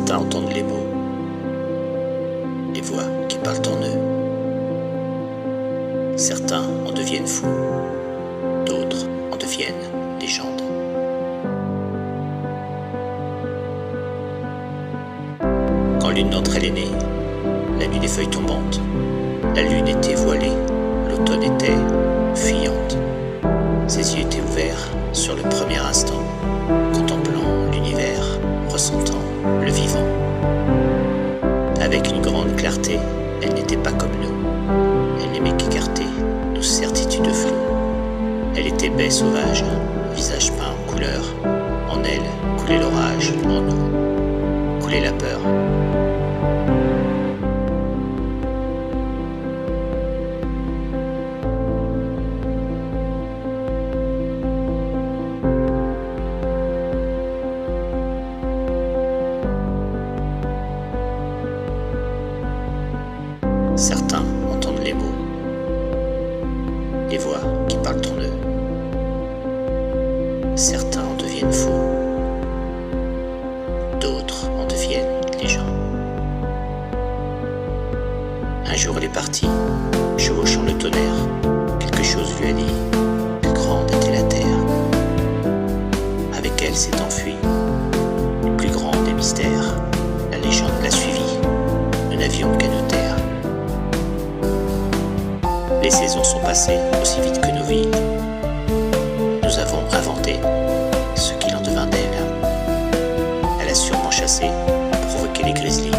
Certains entendent les mots, les voix qui parlent en eux. Certains en deviennent fous, d'autres en deviennent légendes. Quand l'une d'entre elles est née, la nuit des feuilles tombantes, la lune était voilée, l'automne était fuyante. Ses yeux étaient ouverts sur le premier instant, contemplant l'univers, ressentant le vivant. Avec une grande clarté, elle n'était pas comme nous. Elle n'aimait qu'écarter nos certitudes floues. Elle était baie sauvage, visage peint en couleur. En elle coulait l'orage, en nous coulait la peur. Certains entendent les mots, les voix qui parlent en eux. Certains en deviennent fous, d'autres en deviennent légendes. Un jour elle est partie, chevauchant le tonnerre. Quelque chose lui a dit que grande était la terre. Avec elle s'est enfui le plus grand des mystères. La légende l'a suivie, nous n'avions qu'à nous taire. Les saisons sont passées aussi vite que nos vies. Nous avons inventé ce qu'il en devint d'elle. Elle a sûrement chassé, provoqué les grizzlies,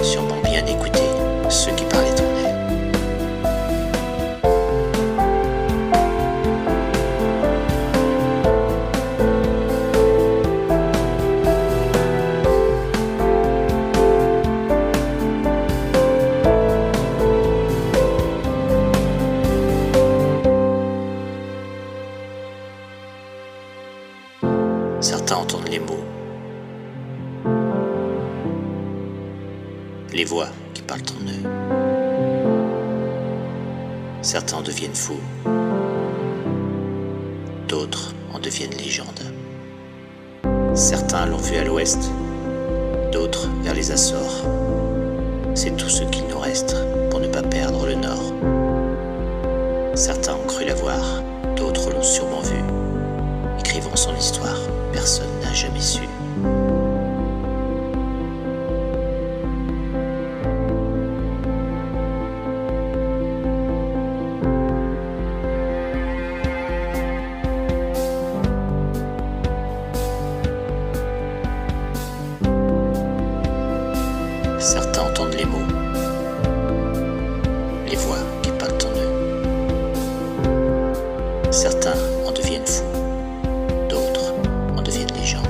sûrement bien écouté ceux qui parlaient en elle. Certains entendent les mots, les voix qui parlent en eux. Certains en deviennent fous, d'autres en deviennent légendes. Certains l'ont vu à l'ouest, d'autres vers les Açores. C'est tout ce qu'il nous reste pour ne pas perdre le nord. Certains ont cru la voir, d'autres l'ont sûrement vue. Écrivant son histoire, personne n'a jamais su. Certains entendent les mots, les voix qui parlent en eux. Certains en deviennent fous, d'autres en deviennent légendes.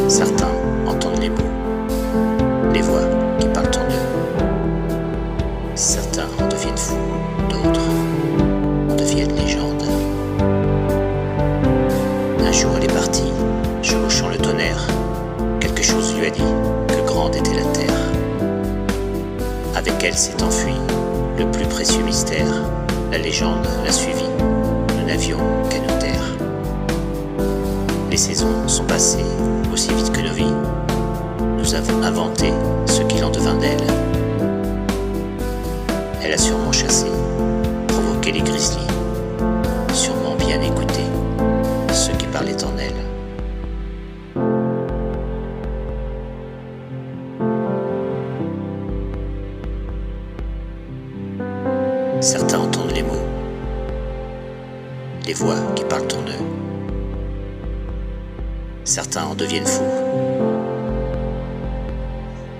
Certains entendent les mots, les voix qui parlent en eux. Certains en deviennent fous, d'autres en deviennent légendes. Un jour elle est partie, chevauchant le tonnerre. Quelque chose lui a dit que grande était la terre. Avec elle s'est enfui le plus précieux mystère. La légende l'a suivi, nous n'avions qu'à nous taire. Les saisons sont passées aussi vite que nos vies. Nous avons inventé ce qu'il en devint d'elle. Elle a sûrement chassé, provoqué les grizzlies, sûrement bien écouté ceux qui parlaient en elle. Certains entendent les mots, les voix qui parlent en eux. Certains en deviennent fous,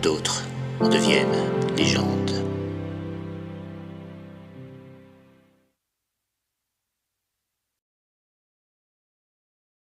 d'autres en deviennent légendes.